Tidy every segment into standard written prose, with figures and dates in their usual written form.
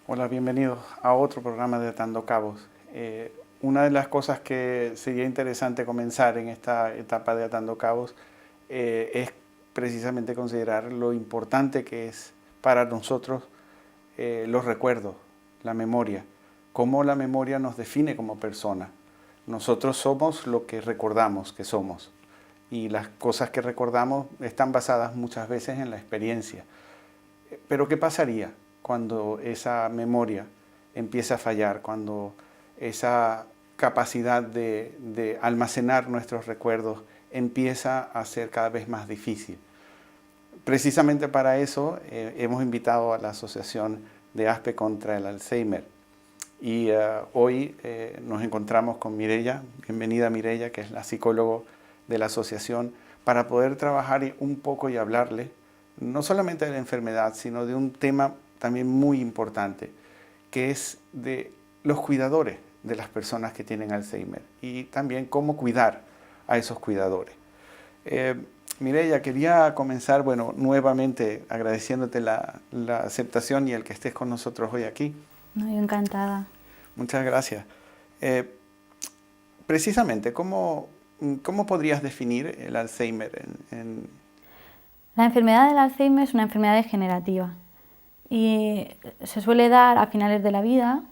Hola, bienvenidos a otro programa de Atando Cabos. Una de las cosas que sería interesante comenzar en esta etapa de Atando Cabos es precisamente considerar lo importante que es para nosotros los recuerdos, la memoria, cómo la memoria nos define como persona. Nosotros somos lo que recordamos que somos y las cosas que recordamos están basadas muchas veces en la experiencia. Pero ¿qué pasaría cuando esa memoria empieza a fallar, cuando esa capacidad de almacenar nuestros recuerdos empieza a ser cada vez más difícil? Precisamente para eso hemos invitado a la Asociación de ASPE contra el Alzheimer y hoy nos encontramos con Mireia. Bienvenida, Mireia, que es la psicóloga de la asociación, para poder trabajar un poco y hablarle no solamente de la enfermedad, sino de un tema también muy importante, que es de los cuidadores de las personas que tienen Alzheimer y también cómo cuidar a esos cuidadores. Mireia, quería comenzar, nuevamente agradeciéndote la aceptación y el que estés con nosotros hoy aquí. No, yo encantada. Muchas gracias. Precisamente, ¿cómo podrías definir el Alzheimer La enfermedad del Alzheimer es una enfermedad degenerativa y se suele dar a finales de la vida,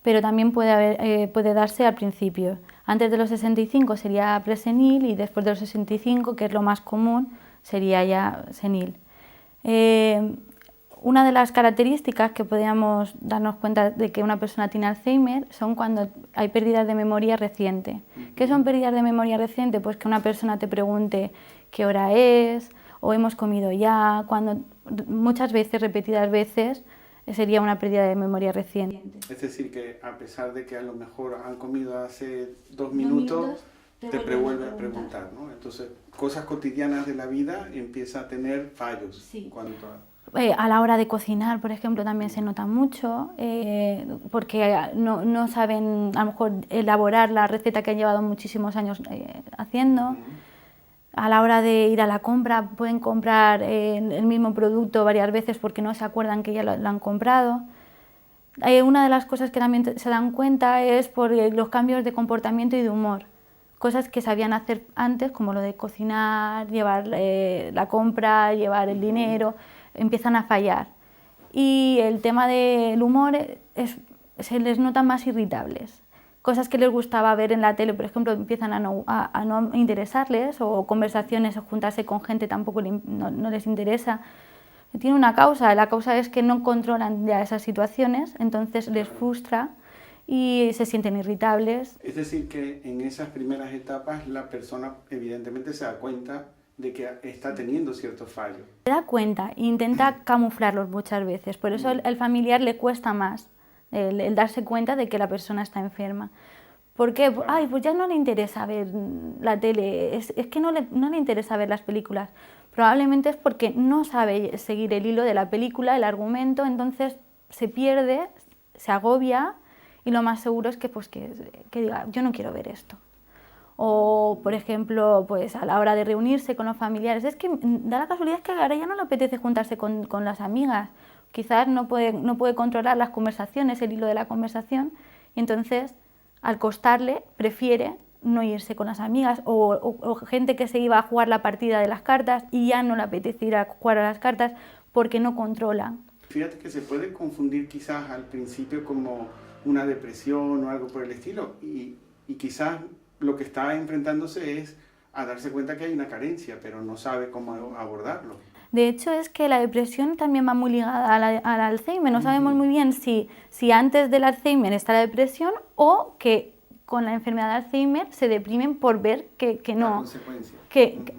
pero también puede darse al principio. Antes de los 65 sería presenil y después de los 65, que es lo más común, sería ya senil. Una de las características que podríamos darnos cuenta de que una persona tiene Alzheimer son cuando hay pérdidas de memoria reciente. ¿Qué son pérdidas de memoria reciente? Pues que una persona te pregunte qué hora es, o hemos comido ya, cuando muchas veces, repetidas veces, sería una pérdida de memoria reciente. Es decir, que a pesar de que a lo mejor han comido hace 2 minutos, te vuelve a preguntar, ¿no? Entonces, cosas cotidianas de la vida empieza a tener fallos. Sí. Cuanto a la hora de cocinar, por ejemplo, también se nota mucho, porque no saben a lo mejor elaborar la receta que han llevado muchísimos años haciendo. A la hora de ir a la compra, pueden comprar el mismo producto varias veces porque no se acuerdan que ya lo han comprado. Una de las cosas que también se dan cuenta es por los cambios de comportamiento y de humor. Cosas que sabían hacer antes, como lo de cocinar, llevar la compra, llevar el dinero, empiezan a fallar. Y el tema del humor se les nota más irritables. Cosas que les gustaba ver en la tele, por ejemplo, empiezan a no interesarles, o conversaciones o juntarse con gente tampoco no les interesa. Tiene una causa, la causa es que no controlan ya esas situaciones, entonces les frustra y se sienten irritables. Es decir, que en esas primeras etapas la persona evidentemente se da cuenta de que está teniendo ciertos fallos. Se da cuenta e intenta camuflarlos muchas veces, por eso el familiar le cuesta más el darse cuenta de que la persona está enferma. Porque, ay, pues ya no le interesa ver la tele, es que no le interesa ver las películas. Probablemente es porque no sabe seguir el hilo de la película, el argumento, entonces se pierde, se agobia y lo más seguro es que diga, yo no quiero ver esto. O, por ejemplo, pues a la hora de reunirse con los familiares, es que da la casualidad que ahora ya no le apetece juntarse con las amigas. Quizás no puede controlar las conversaciones, el hilo de la conversación, y entonces, al costarle, prefiere no irse con las amigas, o gente que se iba a jugar la partida de las cartas y ya no le apetece ir a jugar a las cartas porque no controla. Fíjate que se puede confundir quizás al principio como una depresión o algo por el estilo, y quizás lo que está enfrentándose es a darse cuenta que hay una carencia, pero no sabe cómo abordarlo. De hecho, es que la depresión también va muy ligada al Alzheimer. No sabemos muy bien si antes del Alzheimer está la depresión, o que con la enfermedad de Alzheimer se deprimen por ver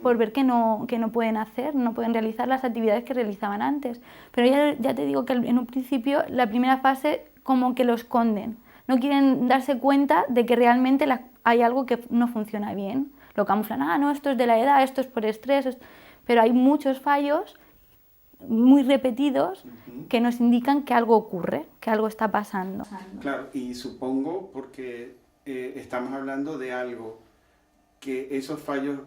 por ver que no pueden hacer, no pueden realizar las actividades que realizaban antes. Pero ya te digo que en un principio, la primera fase, como que lo esconden. No quieren darse cuenta de que realmente hay algo que no funciona bien. Lo camuflan, no, esto es de la edad, esto es por estrés, pero hay muchos fallos muy repetidos que nos indican que algo ocurre, que algo está pasando. Claro, y supongo porque estamos hablando de algo que esos fallos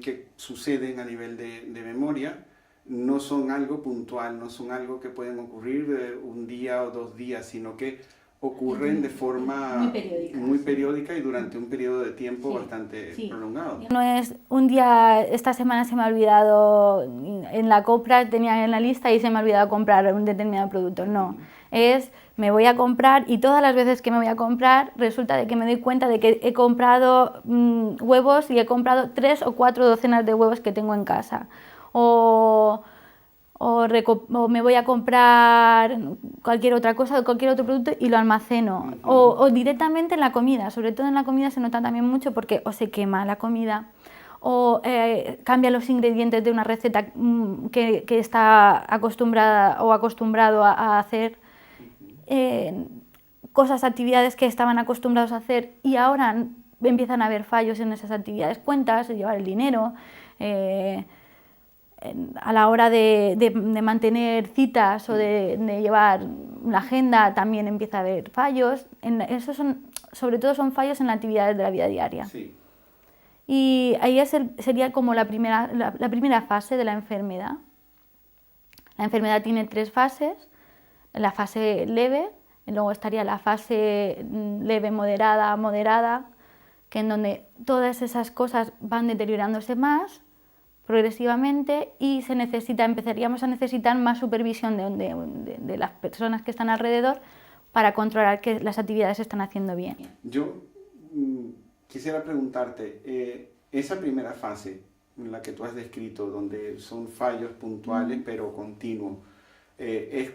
que suceden a nivel de memoria no son algo puntual, no son algo que pueden ocurrir un día o 2 días, sino que ocurren de forma muy periódica y durante un periodo de tiempo bastante prolongado. No es un día, esta semana se me ha olvidado en la compra, tenía en la lista y se me ha olvidado comprar un determinado producto, no. Es, me voy a comprar y todas las veces que me voy a comprar resulta de que me doy cuenta de que he comprado huevos y he comprado 3 o 4 docenas de huevos que tengo en casa. O me voy a comprar cualquier otra cosa, cualquier otro producto y lo almaceno. O directamente en la comida, sobre todo en la comida se nota también mucho porque o se quema la comida o cambia los ingredientes de una receta que está acostumbrada o acostumbrado a hacer, cosas, actividades que estaban acostumbrados a hacer y ahora empiezan a haber fallos en esas actividades, cuentas, llevar el dinero, a la hora de mantener citas o de llevar la agenda también empieza a haber fallos. Esos sobre todo son fallos en las actividades de la vida diaria. Sí. Y ahí sería como la primera fase de la enfermedad. La enfermedad tiene 3 fases, la fase leve, y luego estaría la fase leve, moderada, que en donde todas esas cosas van deteriorándose más progresivamente y empezaríamos a necesitar más supervisión de las personas que están alrededor para controlar que las actividades se están haciendo bien. Yo quisiera preguntarte, esa primera fase en la que tú has descrito, donde son fallos puntuales pero continuos, es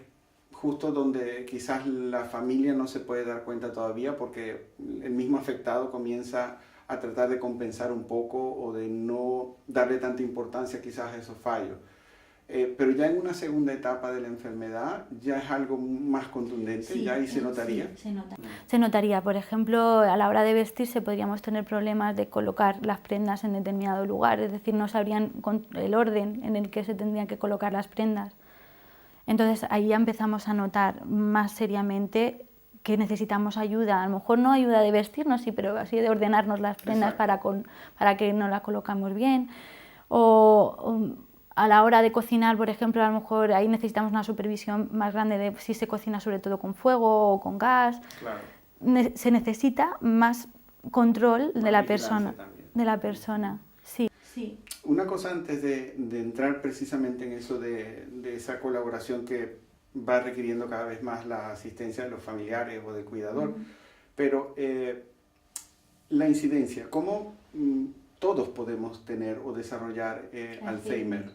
justo donde quizás la familia no se puede dar cuenta todavía porque el mismo afectado comienza a tratar de compensar un poco o de no darle tanta importancia quizás a esos fallos. Pero ya en una segunda etapa de la enfermedad ya es algo más contundente, ya ahí se notaría. Sí, se notaría, por ejemplo, a la hora de vestirse podríamos tener problemas de colocar las prendas en determinado lugar, es decir, no sabrían el orden en el que se tendrían que colocar las prendas. Entonces ahí ya empezamos a notar más seriamente que necesitamos ayuda, a lo mejor no ayuda de vestirnos, sí, pero así de ordenarnos las prendas para que nos las colocamos bien. O a la hora de cocinar, por ejemplo, a lo mejor ahí necesitamos una supervisión más grande de si se cocina sobre todo con fuego o con gas. Claro. Se necesita más control Más de la persona. también. De la persona, sí. Una cosa antes de entrar precisamente en eso de esa colaboración que va requiriendo cada vez más la asistencia de los familiares o del cuidador, pero la incidencia, ¿cómo todos podemos tener o desarrollar Alzheimer?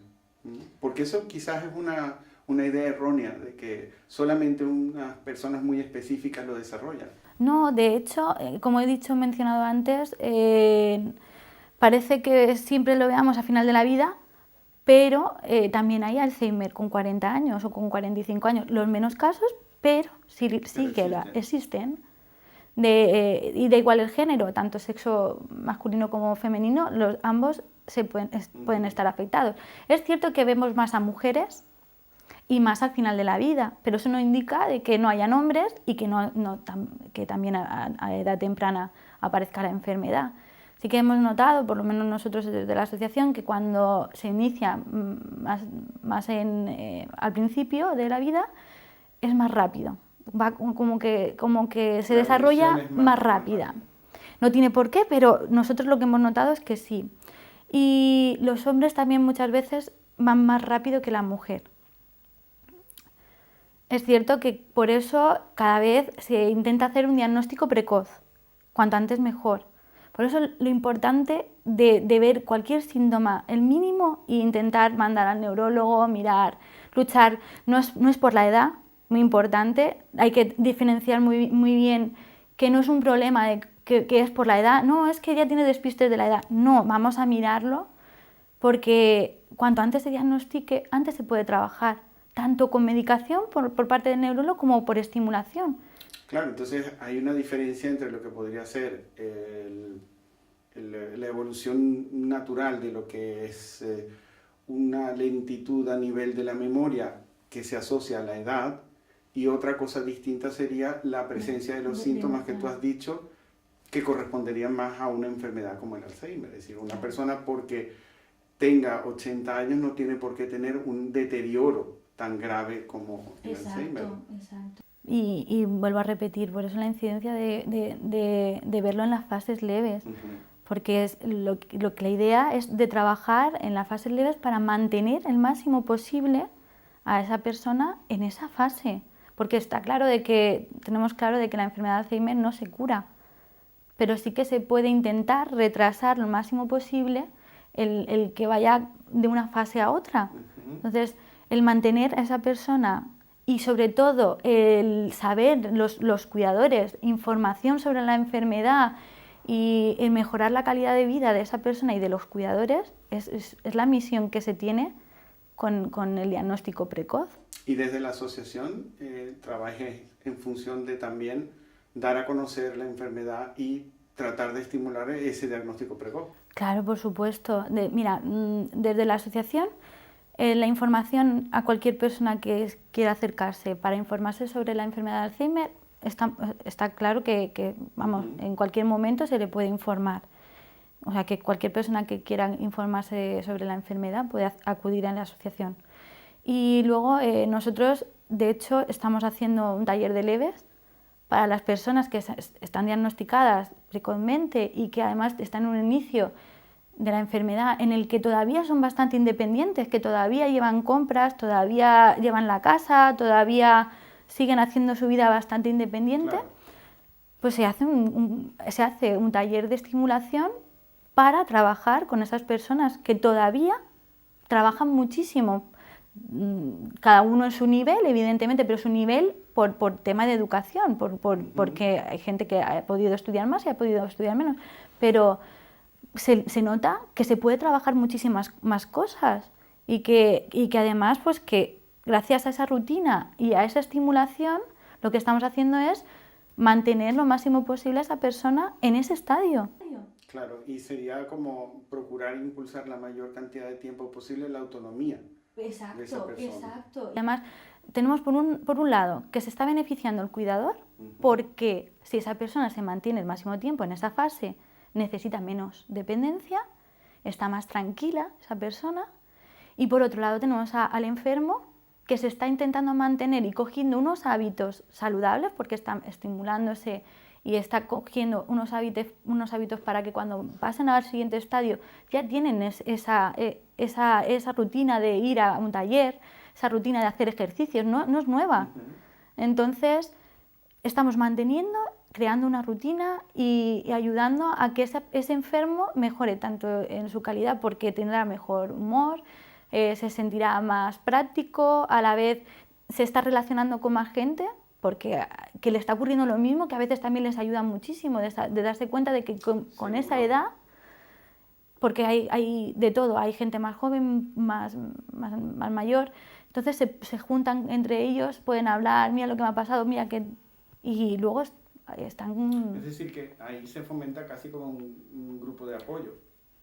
Porque eso quizás es una idea errónea de que solamente unas personas muy específicas lo desarrollan. No, de hecho, como mencionado antes, parece que siempre lo veamos a final de la vida, pero también hay Alzheimer con 40 años o con 45 años, los menos casos, pero sí que existen. Y da igual el género, tanto sexo masculino como femenino, ambos pueden estar afectados. Es cierto que vemos más a mujeres y más al final de la vida, pero eso no indica de que no hayan hombres y que también a edad temprana aparezca la enfermedad. Sí que hemos notado, por lo menos nosotros desde la asociación, que cuando se inicia al principio de la vida es más rápido, va como que se desarrolla más rápida. No tiene por qué, pero nosotros lo que hemos notado es que sí. Y los hombres también muchas veces van más rápido que la mujer. Es cierto que por eso cada vez se intenta hacer un diagnóstico precoz, cuanto antes mejor. Por eso lo importante de ver cualquier síntoma, el mínimo, e intentar mandar al neurólogo, mirar, luchar. No es por la edad, muy importante, hay que diferenciar muy bien que no es un problema que es por la edad, no, es que ya tiene despistes de la edad. No, vamos a mirarlo porque cuanto antes se diagnostique, antes se puede trabajar, tanto con medicación por parte del neurólogo como por estimulación. Claro, entonces hay una diferencia entre lo que podría ser la evolución natural de lo que es una lentitud a nivel de la memoria que se asocia a la edad, y otra cosa distinta sería la presencia de los síntomas que tú has dicho que corresponderían más a una enfermedad como el Alzheimer, es decir, una persona porque tenga 80 años no tiene por qué tener un deterioro tan grave como el Alzheimer. Exacto. Y vuelvo a repetir, por eso la incidencia de verlo en las fases leves, porque es lo que la idea es de trabajar en las fases leves para mantener el máximo posible a esa persona en esa fase, porque tenemos claro de que la enfermedad de Alzheimer no se cura, pero sí que se puede intentar retrasar lo máximo posible el que vaya de una fase a otra. Entonces, el mantener a esa persona y sobre todo el saber, los cuidadores, información sobre la enfermedad y el mejorar la calidad de vida de esa persona y de los cuidadores es la misión que se tiene con el diagnóstico precoz. Y desde la asociación trabajé en función de también dar a conocer la enfermedad y tratar de estimular ese diagnóstico precoz. Claro, por supuesto. Mira, desde la asociación, la información a cualquier persona que quiera acercarse para informarse sobre la enfermedad de Alzheimer, está claro que vamos, en cualquier momento se le puede informar. O sea, que cualquier persona que quiera informarse sobre la enfermedad puede acudir a la asociación. Y luego nosotros, de hecho, estamos haciendo un taller de leves para las personas que están diagnosticadas precozmente y que además están en un inicio de la enfermedad en el que todavía son bastante independientes, que todavía llevan compras, todavía llevan la casa, todavía siguen haciendo su vida bastante independiente, claro. Pues se hace un taller de estimulación para trabajar con esas personas que todavía trabajan muchísimo, cada uno en su nivel, evidentemente, pero su nivel por tema de educación, porque hay gente que ha podido estudiar más y ha podido estudiar menos, pero se nota que se puede trabajar muchísimas más cosas y que además, pues que gracias a esa rutina y a esa estimulación, lo que estamos haciendo es mantener lo máximo posible a esa persona en ese estadio. Claro, y sería como procurar impulsar la mayor cantidad de tiempo posible la autonomía de esa persona. Exacto. Además, tenemos por un lado que se está beneficiando el cuidador, porque si esa persona se mantiene el máximo tiempo en esa fase, necesita menos dependencia, está más tranquila esa persona, y por otro lado tenemos al enfermo que se está intentando mantener y cogiendo unos hábitos saludables porque está estimulándose y está cogiendo unos hábitos para que cuando pasen al siguiente estadio ya tienen esa rutina de ir a un taller, esa rutina de hacer ejercicios, no es nueva. Entonces, estamos manteniendo, creando una rutina y ayudando a que ese enfermo mejore tanto en su calidad porque tendrá mejor humor, se sentirá más práctico, a la vez se está relacionando con más gente porque que le está ocurriendo lo mismo, que a veces también les ayuda muchísimo de darse cuenta de que con esa edad, porque hay de todo, hay gente más joven, más mayor, entonces se juntan entre ellos, pueden hablar, mira lo que me ha pasado, mira que... Y luego están... Es decir, que ahí se fomenta casi como un grupo de apoyo,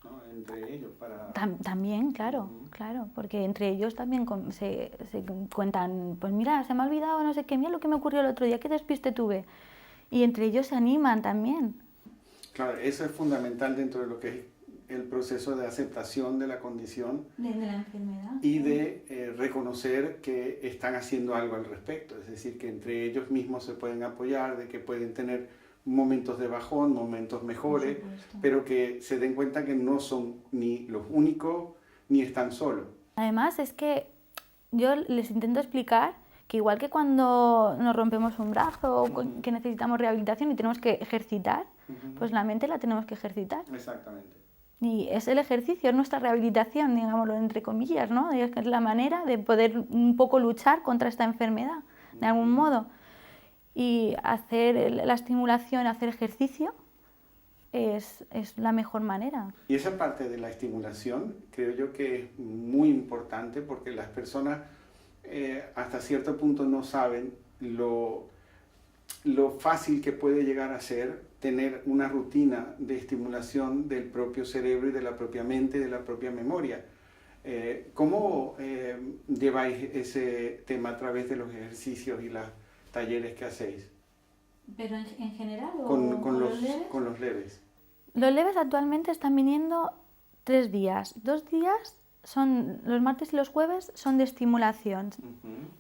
¿no? Entre ellos para... También, claro, claro, porque entre ellos también se cuentan, pues mira, se me ha olvidado no sé qué, mira lo que me ocurrió el otro día, qué despiste tuve. Y entre ellos se animan también. Claro, eso es fundamental dentro de lo que es el proceso de aceptación de la condición de la enfermedad y de reconocer que están haciendo algo al respecto, es decir, que entre ellos mismos se pueden apoyar, de que pueden tener momentos de bajón, momentos mejores, pero que se den cuenta que no son ni los únicos ni están solos. Además es que yo les intento explicar que igual que cuando nos rompemos un brazo o que necesitamos rehabilitación y tenemos que ejercitar, pues la mente la tenemos que ejercitar. Exactamente. Y es el ejercicio, es nuestra rehabilitación, digámoslo entre comillas, ¿no? Es la manera de poder un poco luchar contra esta enfermedad, de algún modo. Y hacer la estimulación, hacer ejercicio, es la mejor manera. Y esa parte de la estimulación creo yo que es muy importante porque las personas hasta cierto punto no saben lo fácil que puede llegar a ser tener una rutina de estimulación del propio cerebro y de la propia mente, de la propia memoria. ¿Cómo lleváis ese tema a través de los ejercicios y los talleres que hacéis? ¿Pero en general o con los leves? Los leves actualmente están viniendo 3 días. 2 días son los martes y los jueves son de estimulación.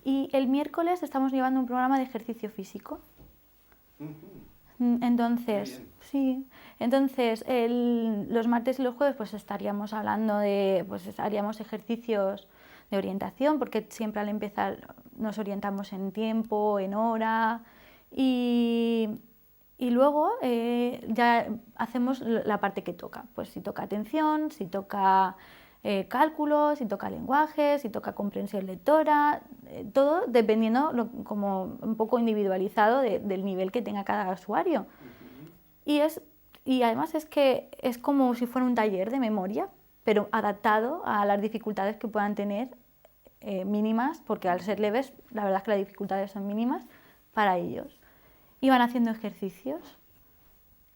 Y el miércoles estamos llevando un programa de ejercicio físico. Entonces, sí, entonces los martes y los jueves pues estaríamos hablando de, pues haríamos ejercicios de orientación, porque siempre al empezar nos orientamos en tiempo, en hora, y luego ya hacemos la parte que toca, pues si toca atención, si toca cálculo, si toca lenguaje, si toca comprensión lectora, todo dependiendo como un poco individualizado del nivel que tenga cada usuario. Y además es que es como si fuera un taller de memoria, pero adaptado a las dificultades que puedan tener mínimas, porque al ser leves la verdad es que las dificultades son mínimas para ellos. Y van haciendo ejercicios.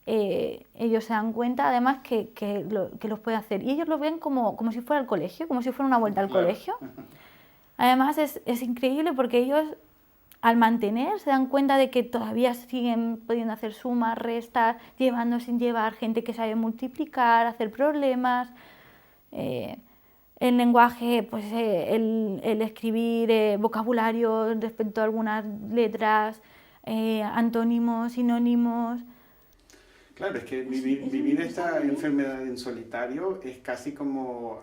Ellos se dan cuenta además que los puede hacer y ellos lo ven como si fuera el colegio, como si fuera una vuelta al colegio. Además es increíble porque ellos al mantener se dan cuenta de que todavía siguen pudiendo hacer sumas, restas, llevando sin llevar, gente que sabe multiplicar, hacer problemas, el lenguaje, pues el escribir vocabulario respecto a algunas letras, antónimos, sinónimos. Claro, es que vivir esta enfermedad en solitario es casi como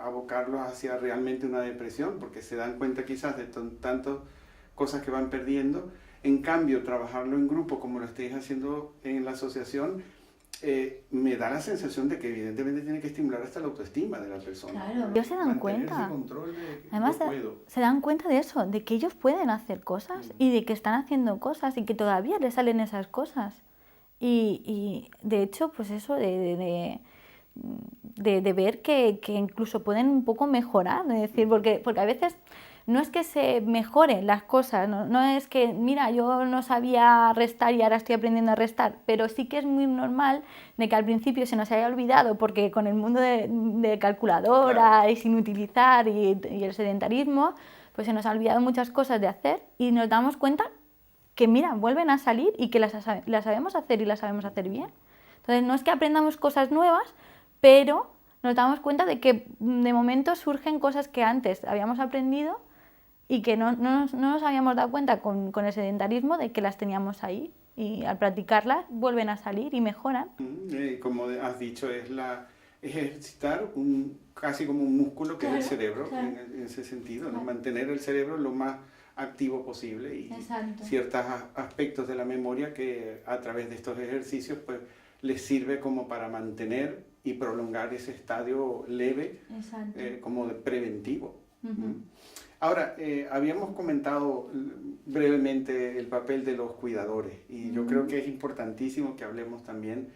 abocarlos hacia realmente una depresión, porque se dan cuenta quizás de tantas cosas que van perdiendo. En cambio, trabajarlo en grupo, como lo estáis haciendo en la asociación, me da la sensación de que evidentemente tiene que estimular hasta la autoestima de la persona. Claro, ellos se dan cuenta. Además, puedo. Se dan cuenta de eso, de que ellos pueden hacer cosas y de que están haciendo cosas y que todavía les salen esas cosas. Y de hecho, pues eso de ver que incluso pueden un poco mejorar, es decir, porque a veces no es que se mejoren las cosas, no es que, mira, yo no sabía restar y ahora estoy aprendiendo a restar, pero sí que es muy normal de que al principio se nos haya olvidado, porque con el mundo de calculadora claro. Y sin utilizar y el sedentarismo, pues se nos ha olvidado muchas cosas de hacer y nos damos cuenta que mira, vuelven a salir y que las sabemos hacer y las sabemos hacer bien. Entonces no es que aprendamos cosas nuevas, pero nos damos cuenta de que de momento surgen cosas que antes habíamos aprendido y que no nos habíamos dado cuenta con el sedentarismo de que las teníamos ahí y al practicarlas vuelven a salir y mejoran. Como has dicho, es ejercitar casi como un músculo que claro, es el cerebro claro. en ese sentido, claro. ¿no? Mantener el cerebro lo más activo posible y Exacto. Ciertos aspectos de la memoria que a través de estos ejercicios pues les sirve como para mantener y prolongar ese estadio leve como de preventivo. Ahora, habíamos comentado brevemente el papel de los cuidadores y yo creo que es importantísimo que hablemos también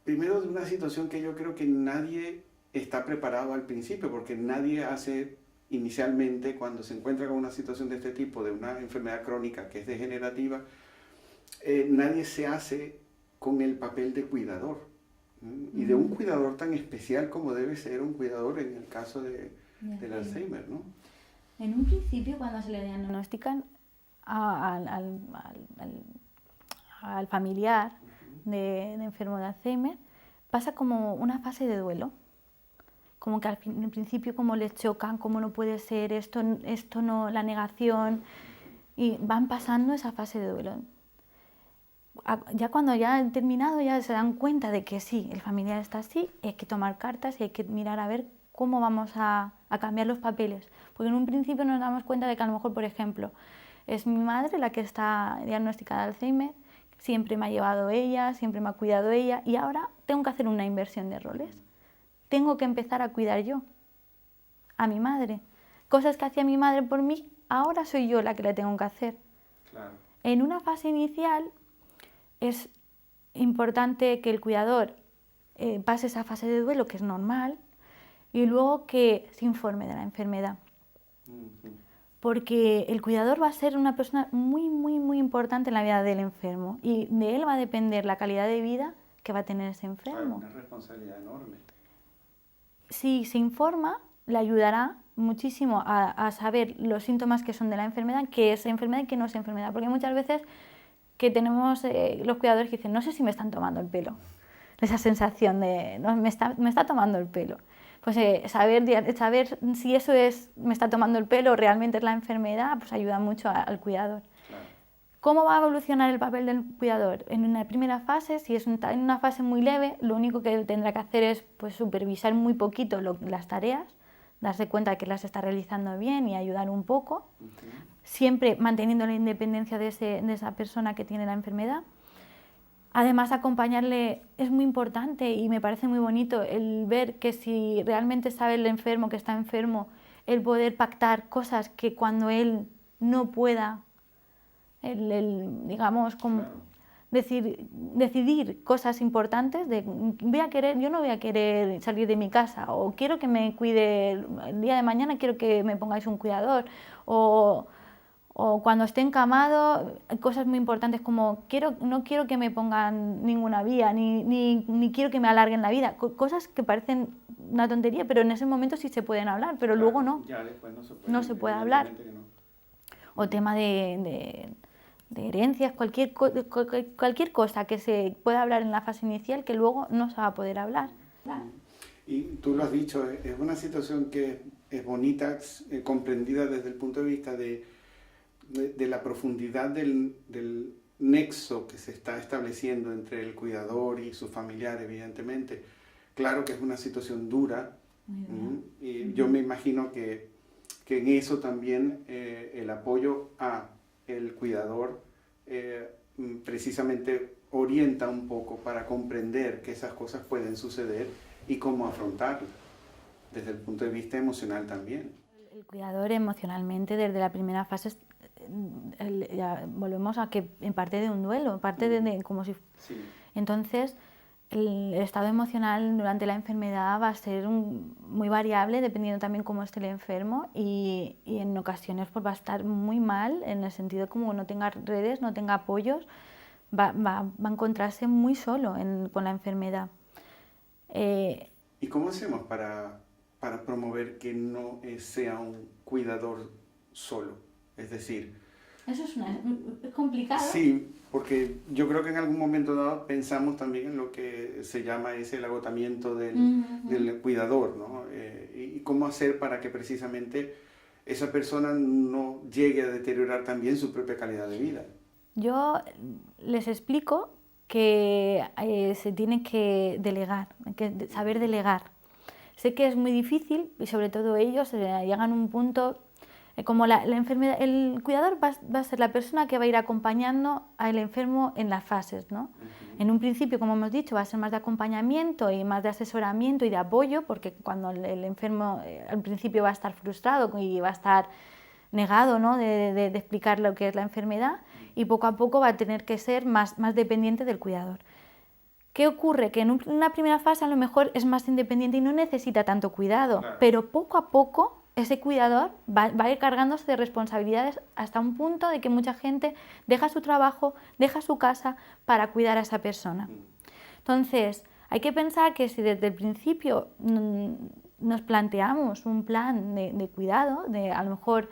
primero de una situación que yo creo que nadie está preparado al principio, porque nadie hace inicialmente, cuando se encuentra con una situación de este tipo, de una enfermedad crónica que es degenerativa, nadie se hace con el papel de cuidador. Y de un cuidador tan especial como debe ser un cuidador en el caso del Alzheimer, ¿no? En un principio, cuando se le diagnostican al familiar de enfermo de Alzheimer, pasa como una fase de duelo. Como que al principio como les chocan, como no puede ser, esto no, la negación, y van pasando esa fase de duelo. Ya cuando ya han terminado ya se dan cuenta de que sí, el familiar está así, hay que tomar cartas y hay que mirar a ver cómo vamos a cambiar los papeles. Porque en un principio nos damos cuenta de que a lo mejor, por ejemplo, es mi madre la que está diagnosticada de Alzheimer, siempre me ha llevado ella, siempre me ha cuidado ella y ahora tengo que hacer una inversión de roles. Tengo que empezar a cuidar yo a mi madre. Cosas que hacía mi madre por mí, ahora soy yo la que le tengo que hacer. Claro. En una fase inicial es importante que el cuidador pase esa fase de duelo, que es normal, y luego que se informe de la enfermedad. Porque el cuidador va a ser una persona muy, muy, muy importante en la vida del enfermo y de él va a depender la calidad de vida que va a tener ese enfermo. Claro, una responsabilidad enorme. Si se informa, le ayudará muchísimo a saber los síntomas que son de la enfermedad, qué es enfermedad y qué no es enfermedad. Porque muchas veces que tenemos los cuidadores que dicen, no sé si me están tomando el pelo. esa sensación de no, me está tomando el pelo. Pues saber si eso me está tomando el pelo o realmente es la enfermedad, pues ayuda mucho al cuidador. Claro. ¿Cómo va a evolucionar el papel del cuidador? En una primera fase, si es en una fase muy leve, lo único que tendrá que hacer es pues, supervisar muy poquito las tareas, darse cuenta de que las está realizando bien y ayudar un poco, siempre manteniendo la independencia de esa persona que tiene la enfermedad. Además, acompañarle es muy importante y me parece muy bonito el ver que si realmente sabe el enfermo que está enfermo, el poder pactar cosas que cuando él no pueda, digamos, como decidir cosas importantes de yo no voy a querer salir de mi casa o quiero que me cuide el día de mañana, quiero que me pongáis un cuidador o cuando esté encamado, cosas muy importantes como no quiero que me pongan ninguna vía, ni quiero que me alarguen la vida. Cosas que parecen una tontería, pero en ese momento sí se pueden hablar, pero claro, luego no. Ya después no se puede hablar. No. O tema de herencias, cualquier cosa que se pueda hablar en la fase inicial que luego no se va a poder hablar. Y tú lo has dicho, es una situación que es bonita, comprendida desde el punto de vista de la profundidad del nexo que se está estableciendo entre el cuidador y su familiar, evidentemente. Claro que es una situación dura, y yo me imagino que en eso también el apoyo a el cuidador precisamente orienta un poco para comprender que esas cosas pueden suceder y cómo afrontarlas, desde el punto de vista emocional también. El cuidador emocionalmente desde la primera fase ya volvemos a que en parte de un duelo, parte de como si... Sí. Entonces, el estado emocional durante la enfermedad va a ser muy variable dependiendo también cómo esté el enfermo y en ocasiones pues, va a estar muy mal en el sentido de como no tenga redes, no tenga apoyos, va a encontrarse muy solo con la enfermedad. ¿Y cómo hacemos para promover que no sea un cuidador solo? Es decir... Eso es complicado. Sí, porque yo creo que en algún momento dado pensamos también en lo que se llama el agotamiento del cuidador, ¿no? Y cómo hacer para que precisamente esa persona no llegue a deteriorar también su propia calidad de vida. Yo les explico que se tiene que delegar, que saber delegar. Sé que es muy difícil y sobre todo ellos llegan a un punto... Como la enfermedad, el cuidador va a ser la persona que va a ir acompañando al enfermo en las fases, ¿no? En un principio, como hemos dicho, va a ser más de acompañamiento y más de asesoramiento y de apoyo, porque cuando el enfermo al principio va a estar frustrado y va a estar negado, ¿no? de explicar lo que es la enfermedad, y poco a poco va a tener que ser más dependiente del cuidador. ¿Qué ocurre? Que en una primera fase a lo mejor es más independiente y no necesita tanto cuidado, claro. Pero poco a poco ese cuidador va a ir cargándose de responsabilidades hasta un punto de que mucha gente deja su trabajo, deja su casa para cuidar a esa persona. Entonces, hay que pensar que si desde el principio nos planteamos un plan de cuidado, de a lo mejor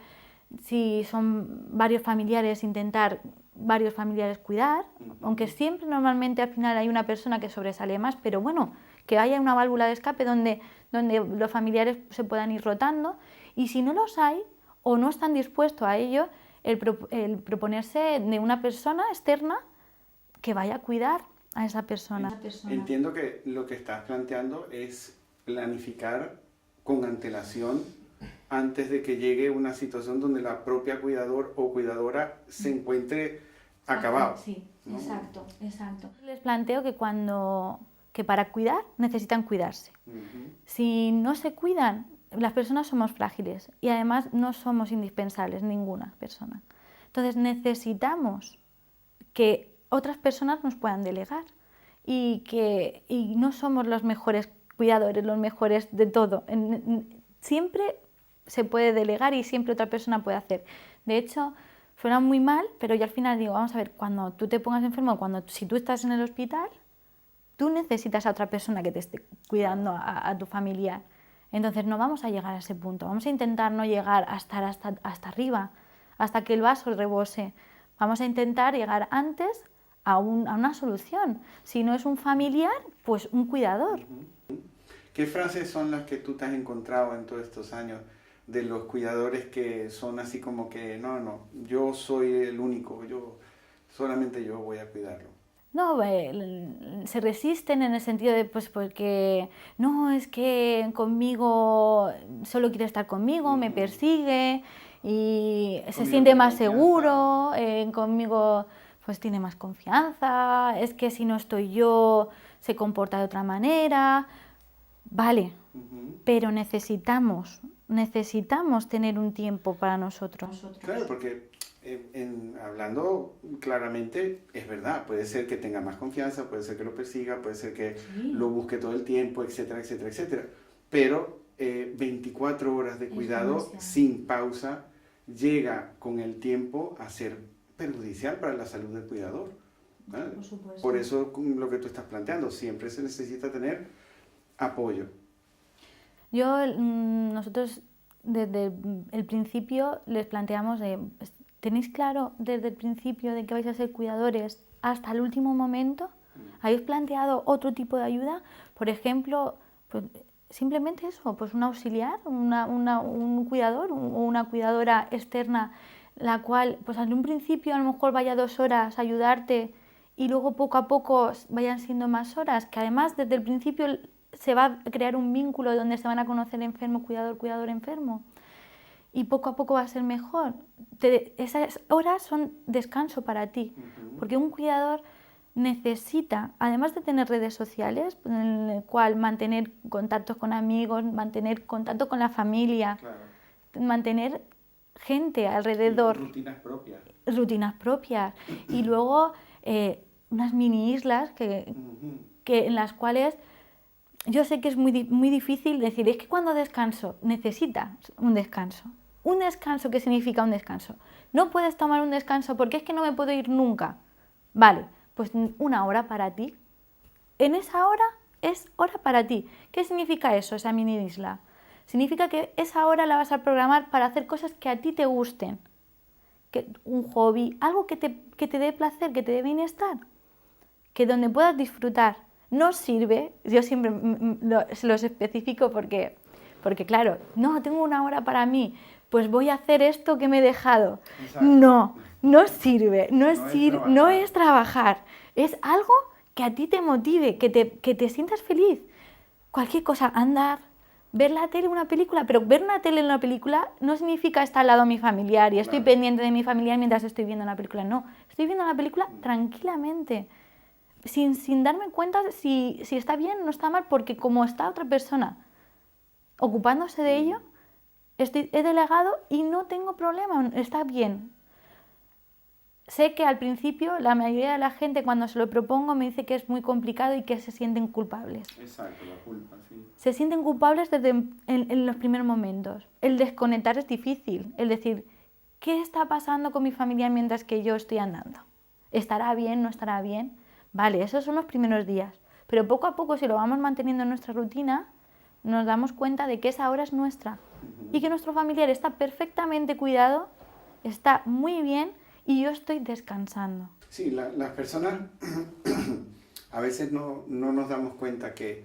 si son varios familiares, intentar varios familiares cuidar, aunque siempre normalmente al final hay una persona que sobresale más, pero bueno, que haya una válvula de escape donde los familiares se puedan ir rotando, y si no los hay o no están dispuestos a ello, el proponerse de una persona externa que vaya a cuidar a esa persona. Entiendo que lo que estás planteando es planificar con antelación antes de que llegue una situación donde la propia cuidador o cuidadora se encuentre acabado. Sí, ¿no? Exacto. Les planteo que para cuidar necesitan cuidarse. Si no se cuidan, las personas somos frágiles y además no somos indispensables, ninguna persona. Entonces necesitamos que otras personas nos puedan delegar y no somos los mejores cuidadores, los mejores de todo. Siempre se puede delegar y siempre otra persona puede hacer. De hecho, suena muy mal, pero yo al final digo, vamos a ver, cuando tú te pongas enfermo, si tú estás en el hospital, tú necesitas a otra persona que te esté cuidando a tu familiar. Entonces no vamos a llegar a ese punto, vamos a intentar no llegar a estar hasta arriba, hasta que el vaso rebose. Vamos a intentar llegar antes a una solución. Si no es un familiar, pues un cuidador. ¿Qué frases son las que tú te has encontrado en todos estos años de los cuidadores que son así como que, no, yo soy el único, solamente yo voy a cuidarlo? No, se resisten en el sentido de, pues porque, no, es que conmigo, solo quiere estar conmigo, me persigue y se siente más seguro, conmigo pues tiene más confianza, es que si no estoy yo se comporta de otra manera. Vale, pero necesitamos tener un tiempo para nosotros. Claro, porque hablando claramente, es verdad, puede ser que tenga más confianza, puede ser que lo persiga, puede ser que lo busque todo el tiempo, etcétera, etcétera, etcétera. Pero 24 horas de cuidado sin pausa llega con el tiempo a ser perjudicial para la salud del cuidador. ¿Vale? Por eso lo que tú estás planteando, siempre se necesita tener apoyo. Nosotros desde el principio les planteamos ¿tenéis claro desde el principio de que vais a ser cuidadores hasta el último momento? ¿Habéis planteado otro tipo de ayuda? Por ejemplo, pues, simplemente eso, pues un auxiliar, un cuidador o una cuidadora externa, la cual pues en un principio a lo mejor vaya 2 horas a ayudarte y luego poco a poco vayan siendo más horas, que además desde el principio se va a crear un vínculo donde se van a conocer enfermo, cuidador, cuidador, enfermo. Y poco a poco va a ser mejor. Esas horas son descanso para ti, porque un cuidador necesita, además de tener redes sociales, en el cual mantener contactos con amigos, mantener contacto con la familia, mantener gente alrededor. Sí, rutinas propias. Rutinas propias. Y luego unas mini islas en las cuales yo sé que es muy difícil decir, es que cuando descanso, necesita un descanso. ¿Un descanso qué significa un descanso? No puedes tomar un descanso porque es que no me puedo ir nunca. Vale, pues 1 hora para ti. En esa hora es hora para ti. ¿Qué significa eso, esa mini isla? Significa que esa hora la vas a programar para hacer cosas que a ti te gusten. Un hobby, algo que te dé placer, que te dé bienestar. Que donde puedas disfrutar. No sirve, yo siempre los especifico porque claro, no, tengo 1 hora para mí, pues voy a hacer esto que me he dejado. Exacto. No sirve, no es trabajar, es algo que a ti te motive, que te sientas feliz. Cualquier cosa, andar, ver la tele, una película, pero ver una tele en una película no significa estar al lado de mi familiar y estoy pendiente de mi familiar mientras estoy viendo la película, no, estoy viendo la película tranquilamente. Sin darme cuenta si está bien o no está mal, porque como está otra persona ocupándose de ello, he delegado y no tengo problema, está bien. Sé que al principio la mayoría de la gente cuando se lo propongo me dice que es muy complicado y que se sienten culpables. Exacto, la culpa, sí. Se sienten culpables desde en los primeros momentos. El desconectar es difícil, el decir, ¿qué está pasando con mi familia mientras que yo estoy andando? ¿Estará bien, no estará bien? Vale, esos son los primeros días, pero poco a poco si lo vamos manteniendo en nuestra rutina, nos damos cuenta de que esa hora es nuestra y que nuestro familiar está perfectamente cuidado, está muy bien y yo estoy descansando. Sí, las personas a veces no nos damos cuenta que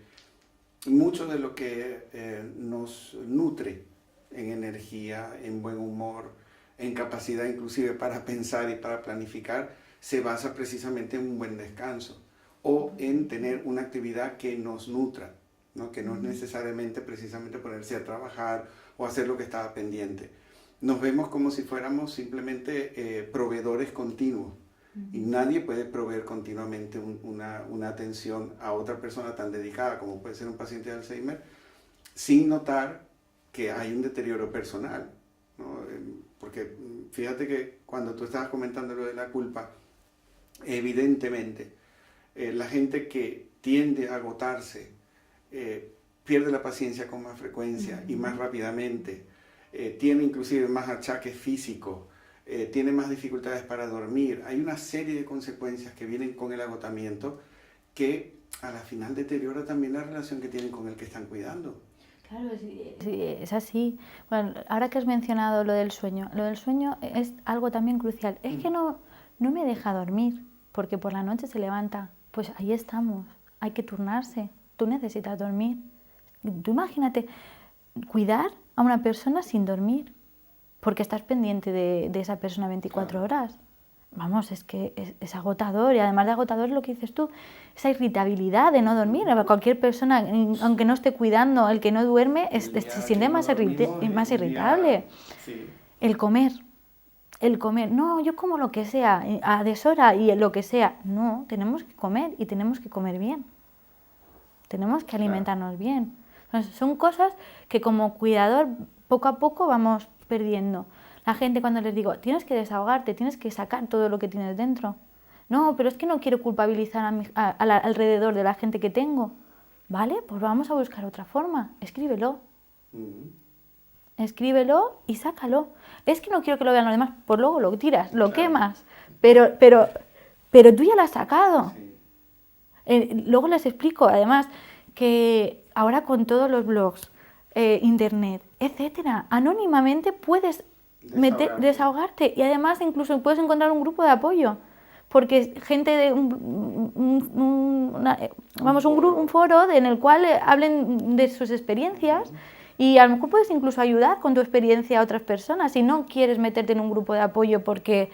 mucho de lo que nos nutre en energía, en buen humor, en capacidad inclusive para pensar y para planificar, se basa precisamente en un buen descanso o en tener una actividad que nos nutra, ¿no? Que no es necesariamente precisamente ponerse a trabajar o hacer lo que estaba pendiente. Nos vemos como si fuéramos simplemente proveedores continuos y nadie puede proveer continuamente una atención a otra persona tan dedicada como puede ser un paciente de Alzheimer sin notar que hay un deterioro personal, ¿no? Porque fíjate que cuando tú estabas comentando lo de la culpa, evidentemente la gente que tiende a agotarse pierde la paciencia con más frecuencia y más rápidamente, tiene inclusive más achaques físicos, tiene más dificultades para dormir. Hay una serie de consecuencias que vienen con el agotamiento que a la final deteriora también la relación que tienen con el que están cuidando. Claro, sí, es así. Bueno, ahora que has mencionado lo del sueño es algo también crucial. Es que no me deja dormir. porque por la noche se levanta. Pues ahí estamos, hay que turnarse. Tú necesitas dormir. Tú imagínate cuidar a una persona sin dormir, porque estás pendiente de esa persona 24 horas. Vamos, es que es agotador, y además de agotador lo que dices tú, esa irritabilidad de no dormir. Cualquier persona, aunque no esté cuidando, el que no duerme, se siente más irritable. Sí. El comer, no, yo como lo que sea, a deshora y lo que sea. No, tenemos que comer y tenemos que comer bien. Tenemos que alimentarnos bien. Entonces, son cosas que como cuidador poco a poco vamos perdiendo. La gente cuando les digo, tienes que desahogarte, tienes que sacar todo lo que tienes dentro. No, pero es que no quiero culpabilizar alrededor de la gente que tengo. ¿Vale? Pues vamos a buscar otra forma. Escríbelo. Escríbelo y sácalo. Es que no quiero que lo vean los demás. Pues luego lo tiras, lo quemas. Pero tú ya lo has sacado. Luego les explico, además, que ahora con todos los blogs, internet, etcétera, anónimamente puedes desahogarte, y además incluso puedes encontrar un grupo de apoyo, porque gente de un foro en el cual hablen de sus experiencias, y a lo mejor puedes incluso ayudar con tu experiencia a otras personas si no quieres meterte en un grupo de apoyo porque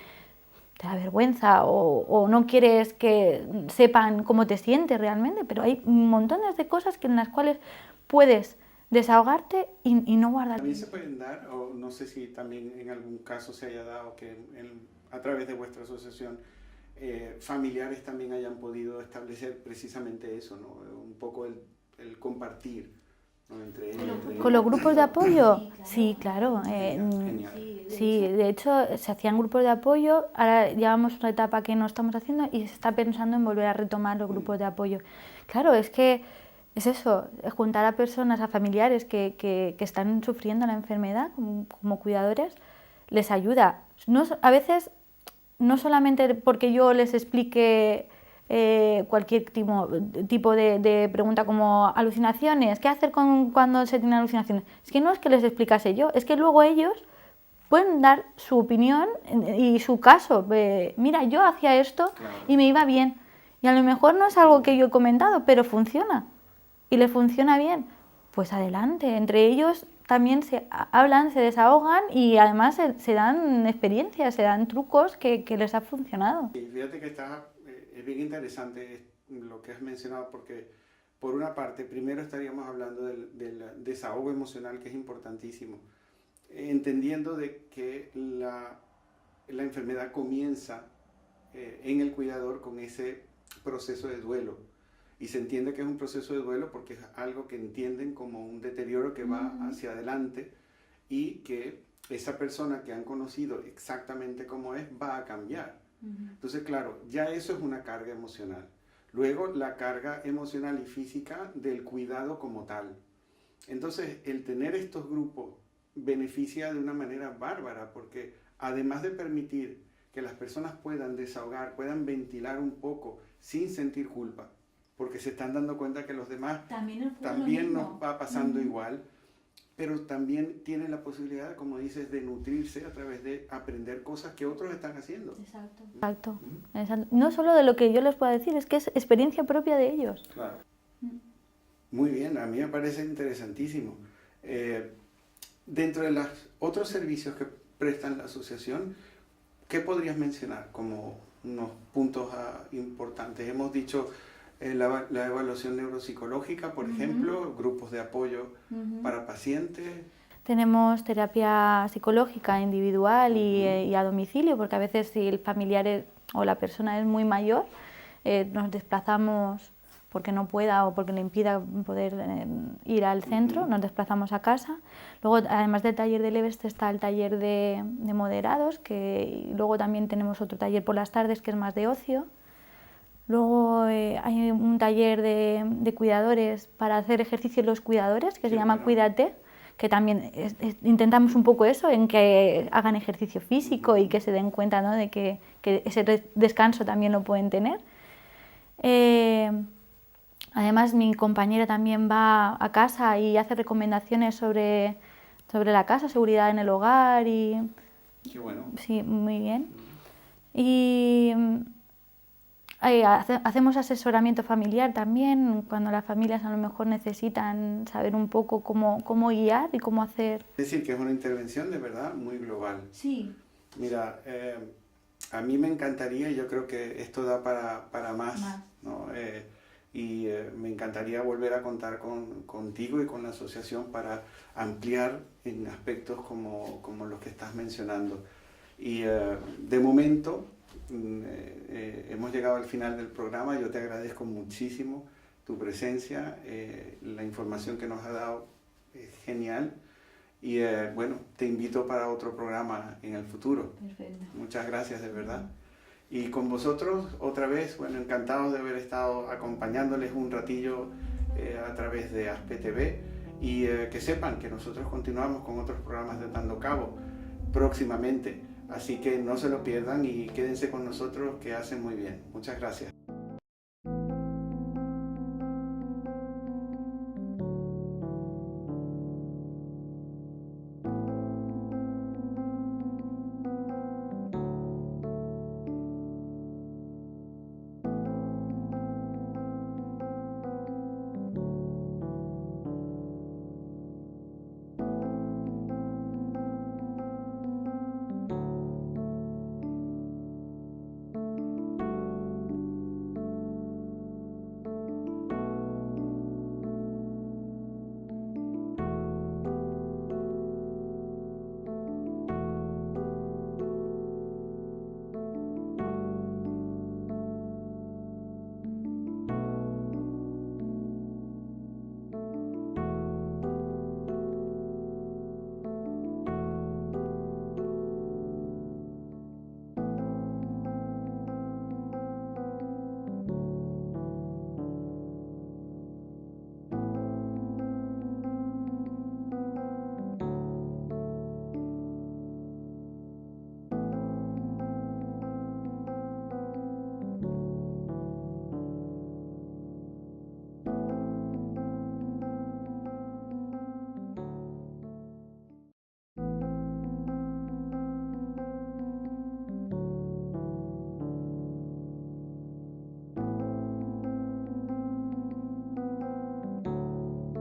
te da vergüenza o no quieres que sepan cómo te sientes realmente, pero hay montones de cosas en las cuales puedes desahogarte y no guardar. También se pueden dar, o no sé si también en algún caso se haya dado que a través de vuestra asociación familiares también hayan podido establecer precisamente eso, ¿no? Un poco el compartir, ¿no? Entre ellos. ¿Con los grupos de apoyo? Sí, claro. Genial. Sí, de hecho se hacían grupos de apoyo, ahora llevamos una etapa que no estamos haciendo y se está pensando en volver a retomar los grupos de apoyo. Claro, es que es eso, juntar a personas, a familiares que están sufriendo la enfermedad como cuidadores, les ayuda. A veces, no solamente porque yo les explique cualquier tipo de pregunta como alucinaciones, ¿qué hacer cuando se tienen alucinaciones? Es que no es que les explicase yo, es que luego ellos pueden dar su opinión y su caso. Mira, yo hacía esto y me iba bien. Y a lo mejor no es algo que yo he comentado, pero funciona. Y le funciona bien. Pues adelante. Entre ellos también se hablan, se desahogan y además se dan experiencias, se dan trucos que les ha funcionado. Y fíjate que es bien interesante lo que has mencionado, porque por una parte, primero estaríamos hablando del desahogo emocional, que es importantísimo, entendiendo de que la enfermedad comienza en el cuidador con ese proceso de duelo, y se entiende que es un proceso de duelo porque es algo que entienden como un deterioro que va hacia adelante, y que esa persona que han conocido exactamente como es va a cambiar. Entonces, claro, ya eso es una carga emocional. Luego, la carga emocional y física del cuidado como tal. Entonces, el tener estos grupos beneficia de una manera bárbara, porque además de permitir que las personas puedan desahogar, puedan ventilar un poco sin sentir culpa, porque se están dando cuenta que los demás también nos va pasando igual, pero también tienen la posibilidad, como dices, de nutrirse a través de aprender cosas que otros están haciendo. Exacto. No solo de lo que yo les puedo decir, es que es experiencia propia de ellos. Claro. Muy bien, a mí me parece interesantísimo. Dentro de los otros servicios que prestan la asociación, ¿qué podrías mencionar como unos puntos importantes? Hemos dicho la evaluación neuropsicológica, por ejemplo, grupos de apoyo para pacientes. Tenemos terapia psicológica individual y a domicilio, porque a veces si el familiar o la persona es muy mayor, nos desplazamos porque no pueda o porque le impida poder ir al centro, nos desplazamos a casa. Luego, además del taller de leves, está el taller de moderados, y luego también tenemos otro taller por las tardes que es más de ocio. Luego hay un taller de cuidadores para hacer ejercicio en los cuidadores, que se llama Cuídate, que también intentamos un poco eso, en que hagan ejercicio físico y que se den cuenta, ¿no?, de que ese descanso también lo pueden tener. Además, mi compañera también va a casa y hace recomendaciones sobre la casa, seguridad en el hogar y... Qué bueno. Sí, muy bien. Y Hacemos asesoramiento familiar también, cuando las familias a lo mejor necesitan saber un poco cómo guiar y cómo hacer. Es decir, que es una intervención de verdad muy global. Sí. Mira, a mí me encantaría, y yo creo que esto da para más, ¿no? Me encantaría volver a contar contigo y con la asociación para ampliar en aspectos como los que estás mencionando. Y de momento hemos llegado al final del programa. Yo te agradezco muchísimo tu presencia, la información que nos ha dado es genial. Y bueno, te invito para otro programa en el futuro. Perfecto. Muchas gracias, de verdad. Y con vosotros, otra vez, bueno, encantados de haber estado acompañándoles un ratillo a través de Aspe TV. Y que sepan que nosotros continuamos con otros programas de Atando Cabo próximamente. Así que no se lo pierdan y quédense con nosotros, que hacen muy bien. Muchas gracias.